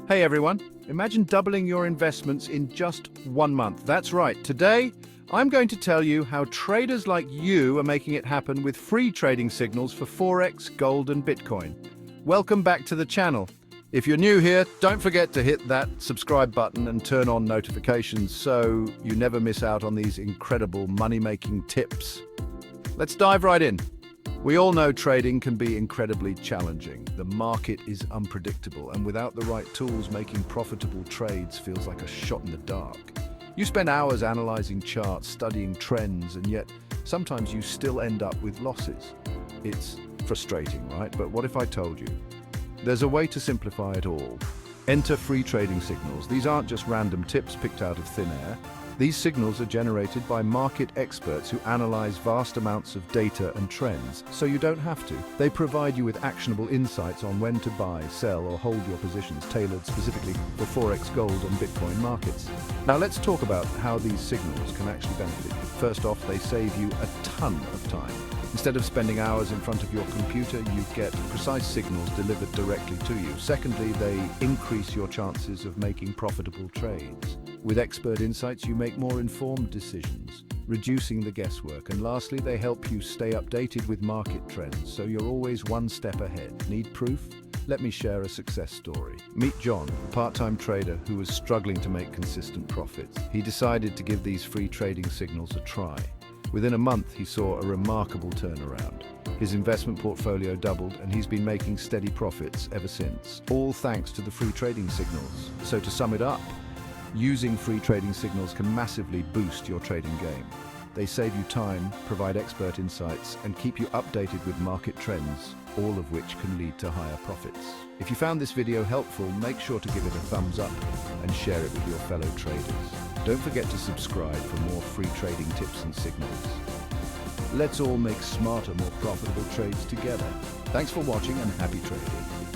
Hey everyone, imagine doubling your investments in just 1 month. That's right, today I'm going to tell you how traders like you are making it happen with free trading signals for Forex, gold and Bitcoin. Welcome back to the channel. If you're new here, don't forget to hit that subscribe button and turn on notifications so you never miss out on these incredible money-making tips. Let's dive right in. We all know trading can be incredibly challenging. The market is unpredictable, and without the right tools, making profitable trades feels like a shot in the dark. You spend hours analyzing charts, studying trends, and yet sometimes you still end up with losses. It's frustrating, right? But what if I told you there's a way to simplify it all? Enter free trading signals. These aren't just random tips picked out of thin air. These signals are generated by market experts who analyze vast amounts of data and trends, so you don't have to. They provide you with actionable insights on when to buy, sell, or hold your positions, tailored specifically for Forex, gold, and Bitcoin markets. Now let's talk about how these signals can actually benefit you. First off, they save you a ton of time. Instead of spending hours in front of your computer, you get precise signals delivered directly to you. Secondly, they increase your chances of making profitable trades. With expert insights, you make more informed decisions, reducing the guesswork. And lastly, they help you stay updated with market trends, so you're always one step ahead. Need proof? Let me share a success story. Meet John, a part-time trader who was struggling to make consistent profits. He decided to give these free trading signals a try. Within a month, he saw a remarkable turnaround. His investment portfolio doubled, and he's been making steady profits ever since, all thanks to the free trading signals. So to sum it up, using free trading signals can massively boost your trading game. They save you time, provide expert insights, and keep you updated with market trends, all of which can lead to higher profits. If you found this video helpful, make sure to give it a thumbs up and share it with your fellow traders. Don't forget to subscribe for more free trading tips and signals. Let's all make smarter, more profitable trades together. Thanks for watching and happy trading.